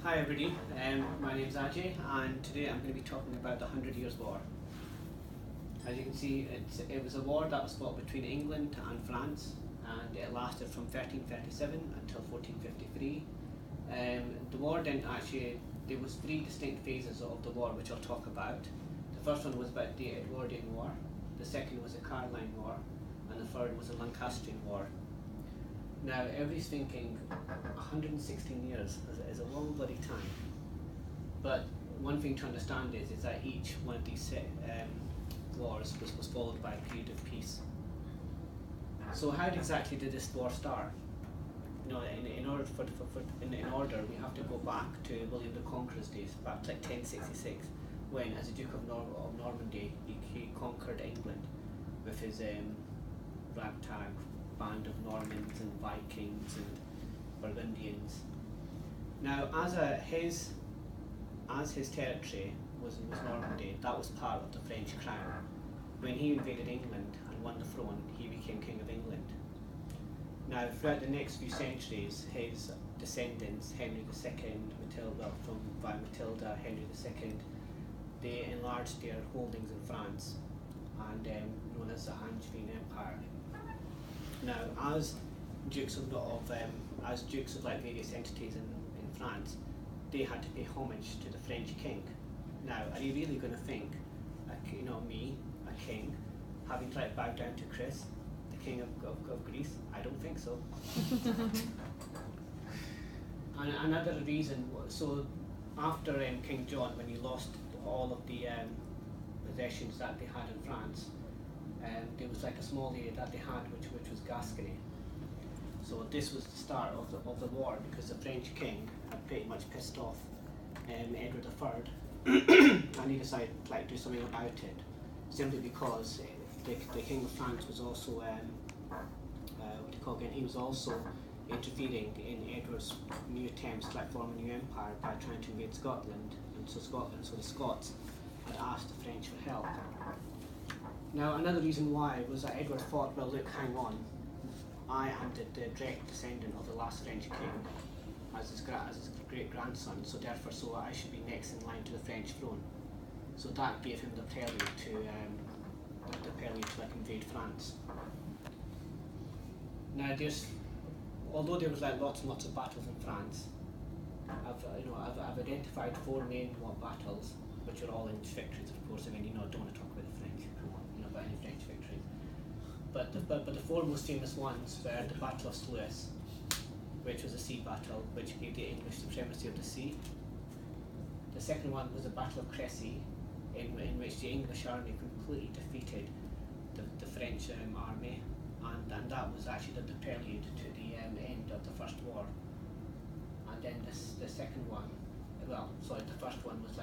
Hi everybody, my name is Ajay and today I'm going to be talking about the 100 Years' War. As you can see, it was a war that was fought between England and France, and it lasted from 1337 until 1453. The war didn't actually, there was three distinct phases of the war which I'll talk about. The first one was about the Edwardian War, the second was the Caroline War, and the third was the Lancastrian War. Now, everybody's thinking 116 years is a long bloody time, but one thing to understand is that each one of these wars was followed by a period of peace. So how exactly did this war start? In order in order, we have to go back to William the Conqueror's days, back to like 1066, when, as the Duke of Normandy, he conquered England with his ragtag band of Normans and Vikings and Burgundians. Now, as his territory was Normandy, that was part of the French crown. When he invaded England and won the throne, he became King of England. Now, throughout the next few centuries, his descendants, Henry II, Matilda, Henry II, they enlarged their holdings in France and known as the Angevin Empire. Now, as dukes of like various entities in France, they had to pay homage to the French king. Now, are you really going to think, me, a king, having tried to bow down to Chris, the king of Greece? I don't think so. And another reason, so after King John, when he lost all of the possessions that they had in France, there was like a small area that they had which was Gascony. So this was the start of the war, because the French king had pretty much pissed off Edward III and he decided to do something about it, simply because the King of France was also he was also interfering in Edward's new attempts to form a new empire by trying to invade Scotland, and so the Scots had asked the French for help. Now, another reason why was that Edward thought, well, look, hang on, I am the direct descendant of the last French king as his great-grandson, so I should be next in line to the French throne. So that gave him the prelude to invade France. Now, although there was lots and lots of battles in France, I've identified four main battles, which are all in victories, of course. I don't want to talk about the French, about any French victories. But the four most famous ones were the Battle of Sluis, which was a sea battle, which gave the English supremacy of the sea. The second one was the Battle of Crécy, in which the English army completely defeated the French army, and that was actually the prelude to the end of the First War. And then the second one, the first one was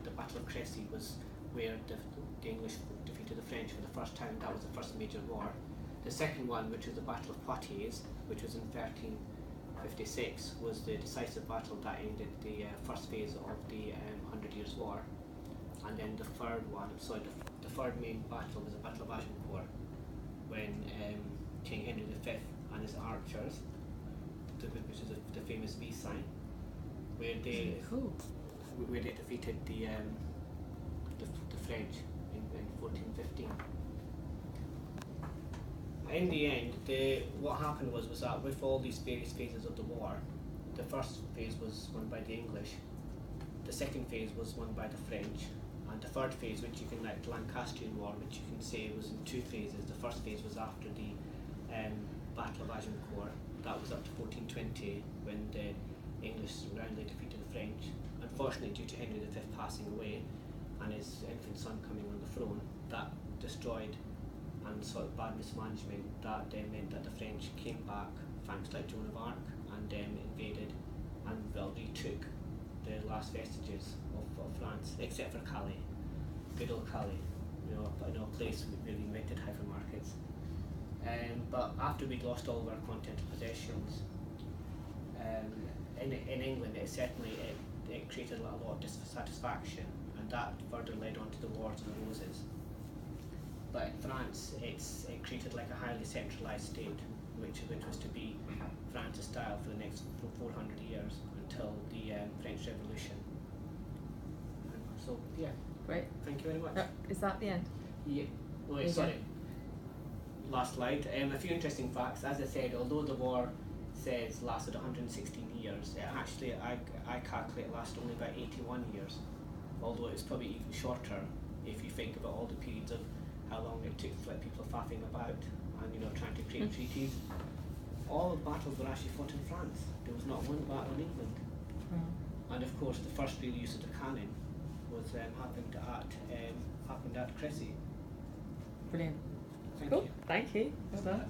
the Battle of Crécy was where the English defeated the French for the first time. That was the first major war. The second one, which was the Battle of Poitiers, which was in 1356, was the decisive battle that ended the first phase of the 100 Years' War. And then the third one, the third main battle was the Battle of Agincourt, when King Henry V and his archers, which is the famous V sign, where they defeated the French in 1415. In the end, what happened was that with all these various phases of the war, the first phase was won by the English, the second phase was won by the French, and the third phase, which you can the Lancastrian War, which you can say was in two phases. The first phase was after the Battle of Agincourt. That was up to 1420, when the English roundly defeated the French. Unfortunately, due to Henry V passing away and his infant son coming on the throne, that destroyed and bad mismanagement, that meant that the French came back, thanks to Joan of Arc, and invaded and retook the last vestiges of France, except for Calais, good old Calais, a place where we invented hypermarkets. But after we'd lost all of our content possessions, in England, it created a lot of dissatisfaction, and that further led on to the Wars of the Roses. But in France, it created a highly centralised state, which was to be France's style for the next 400 years, until French Revolution. So yeah, Great. thank you very much. Is that the end? Yeah. Wait, Okay. sorry. Last slide. A few interesting facts. As I said, although the war says lasted 116 years, it actually I calculate it lasted only about 81 years. Although it's probably even shorter if you think about all the periods of how long it took for people faffing about and trying to create treaties. All the battles were actually fought in France. There was not one battle in England. And of course, the first real use of the cannon was happened at Cressy. Brilliant. Thank Cool. you. Thank you. Well done.